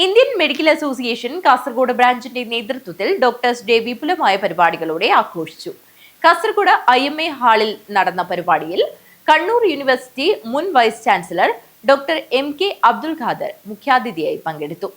Indian medical association Kasaragod ബ്രാഞ്ചിന്റെ നേതൃത്വത്തിൽ doctors day വിപുലമായ പരിപാടികളോടെ ആഘോഷിച്ചു. കാസർഗോഡ് IMA ഹാളിൽ നടന്ന പരിപാടിയിൽ കണ്ണൂർ യൂണിവേഴ്സിറ്റി മുൻ vice chancellor doctor MK Abdul Khader മുഖ്യാതിഥിയായി പങ്കെടുത്തു.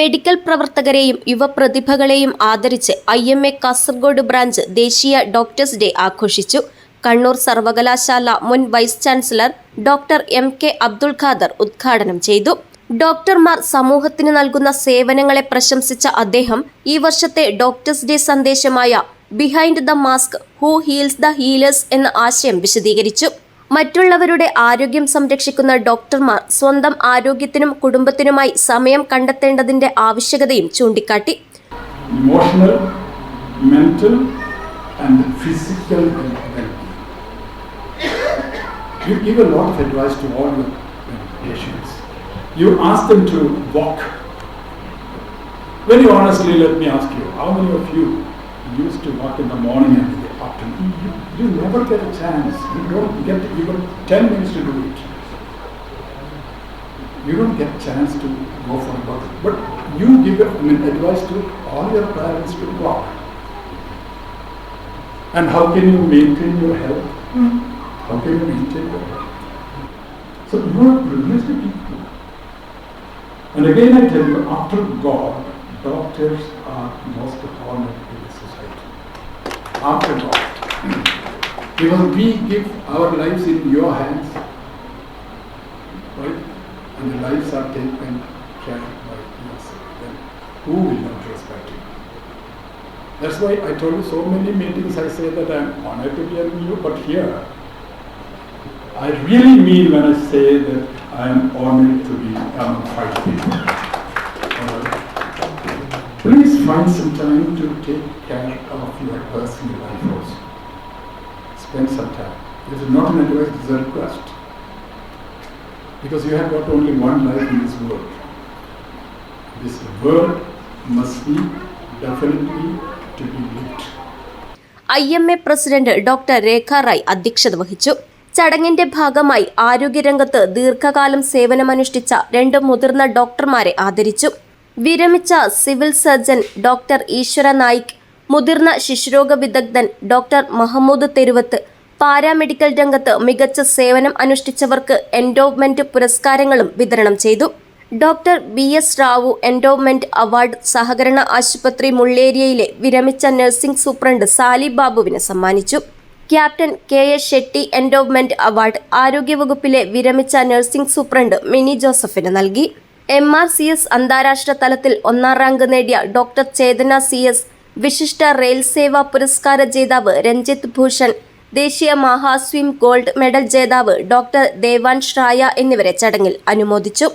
മെഡിക്കൽ പ്രവർത്തകരെയും യുവപ്രതിഭകളെയും ആദരിച്ച് IMA കാസർഗോഡ് ബ്രാഞ്ച് ദേശീയ ഡോക്ടേഴ്സ് ഡേ ആഘോഷിച്ചു. കണ്ണൂർ സർവകലാശാല മുൻ vice chancellor doctor MK Abdul Khader ഉദ്ഘാടനം ചെയ്തു. ഡോക്ടർമാർ സമൂഹത്തിന് നൽകുന്ന സേവനങ്ങളെ പ്രശംസിച്ച അദ്ദേഹം ഈ വർഷത്തെ ഡോക്ടേഴ്സ് ഡേ സന്ദേശമായ behind the mask who heals the healers എന്ന ആശയം വിശദീകരിച്ചു. മറ്റുള്ളവരുടെ ആരോഗ്യം സംരക്ഷിക്കുന്ന ഡോക്ടർമാർ സ്വന്തം ആരോഗ്യത്തിനും കുടുംബത്തിനുമായി സമയം കണ്ടെത്തേണ്ടതിന്റെ ആവശ്യകതയും ചൂണ്ടിക്കാട്ടി. Emotional, mental and physical You give a lot of advice to all your patients. You ask them to walk. Very honestly, let me ask you, how many of you used to walk in the morning and in the afternoon? You never get a chance. You don't get even 10 minutes to do it. You don't get a chance to go for a walk. But you give advice to all your parents to walk. And how can you maintain your health? How can you maintain your health? So you are privileged people. And again I tell you, after God, doctors are most honored in the society. After God. Because we give our lives in your hands, right? And the lives are taken care by yourself. Then who will not respect you? That's why I told you so many meetings I say that I am honored to be among you, but here I really mean when I say that I am honored to be among 5 people. Please find some time to take care of your personal life also. Spend some time. This is not an advice, this is a request. Because you have got only one life in this world. This world must be definitely to be lived. IMA president doctor Rekha Rai അധ്യക്ഷത വഹിച്ചു. ചടങ്ങിന്റെ ഭാഗമായി ആരോഗ്യരംഗത്ത് ദീർഘകാലം സേവനമനുഷ്ഠിച്ച 2 മുതിർന്ന ഡോക്ടർമാരെ ആദരിച്ചു. വിരമിച്ച സിവിൽ സർജൻ ഡോക്ടർ ഈശ്വര നായിക്, മുതിർന്ന ശിശുരോഗ വിദഗ്ധൻ ഡോക്ടർ മഹമ്മൂദ് തെരുവത്ത്, പാരാമെഡിക്കൽ രംഗത്ത് മികച്ച സേവനം അനുഷ്ഠിച്ചവർക്ക് എൻഡോവ്മെന്റ് പുരസ്കാരങ്ങളും വിതരണം ചെയ്തു. Doctor BS Rao endowment award സഹകരണ ആശുപത്രി മുള്ളേരിയയിലെ വിരമിച്ച നഴ്സിംഗ് സൂപ്രണ്ട് സാലി ബാബുവിന് സമ്മാനിച്ചു. Captain KS Shetty endowment award ആരോഗ്യവകുപ്പിലെ വിരമിച്ച നഴ്സിംഗ് സൂപ്രണ്ട് മിനി ജോസഫിന് നൽകി. MRCS അന്താരാഷ്ട്ര തലത്തിൽ 1ാം റാങ്ക് നേടിയ ഡോക്ടർ ചേതന CS, വിശിഷ്ട റെയിൽ സേവാ പുരസ്കാര ജേതാവ് രഞ്ജിത്ത് ഭൂഷൺ, ദേശീയ മഹാസ്വിം ഗോൾഡ് മെഡൽ ജേതാവ് ഡോക്ടർ ദേവാൻ ഷ്രായ എന്നിവരെ ചടങ്ങിൽ അനുമോദിച്ചു.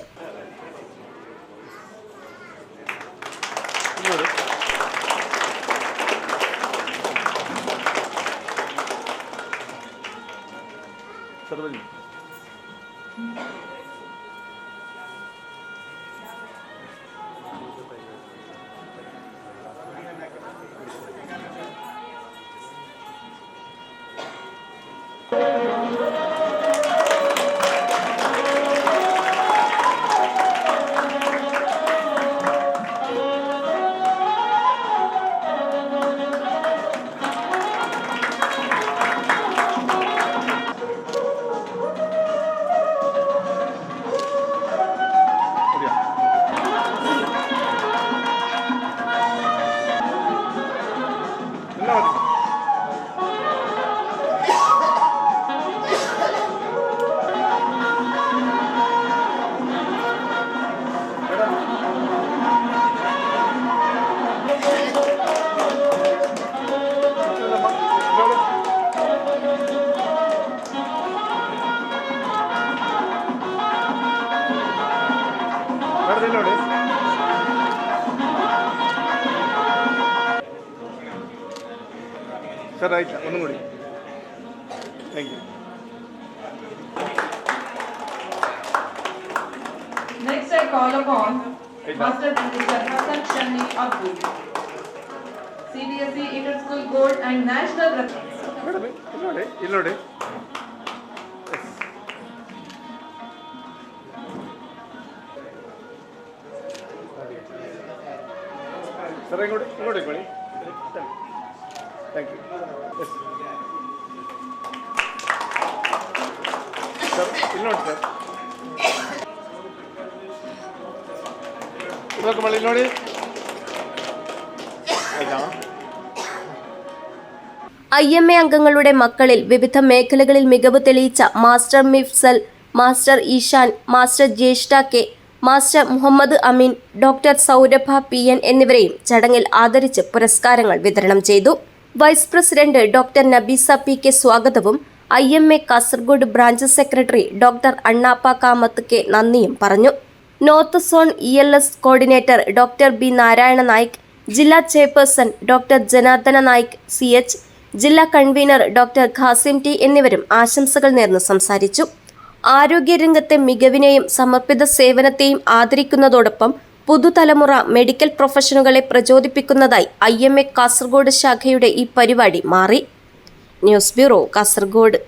Sir, right. Thank you. Next, I call upon Master Professor Hassan Shani Abdul, CBSE Inter-School Gold and National Illode. സാറേ ഇങ്ങോട്ട് കളി താങ്ക് യു സാർ ഇങ്ങോട്ട് സാർ ഇതൊക്കെ മള്ളി ഇങ്ങോട്ട് IMA അംഗങ്ങളുടെ മക്കളിൽ വിവിധ മേഖലകളിൽ മികവ് തെളിയിച്ച master Mifsal, master Eshan, master Jyeshta K, master Muhammad Ameen, doctor Saurabha PN എന്നിവരെയും ചടങ്ങിൽ ആദരിച്ച് പുരസ്കാരങ്ങൾ വിതരണം ചെയ്തു. Vice president doctor Nabeesa PK സ്വാഗതവും IMA Kasaragod branch secretary doctor Annappa Kamath K നന്ദിയും പറഞ്ഞു. North zone ELS coordinator doctor B Narayana Naik, ജില്ലാ chairperson doctor Janardhana Naik CH, ജില്ലാ കൺവീനർ ഡോക്ടർ ഖാസിം T എന്നിവരും ആശംസകൾ നേർന്ന് സംസാരിച്ചു. ആരോഗ്യരംഗത്തെ മികവിനെയും സമർപ്പിത സേവനത്തെയും ആദരിക്കുന്നതോടൊപ്പം പുതുതലമുറ മെഡിക്കൽ പ്രൊഫഷനുകളെ പ്രചോദിപ്പിക്കുന്നതായി IMA കാസർഗോഡ് ശാഖയുടെ ഈ പരിപാടി മാറി. News bureau, Kasaragod.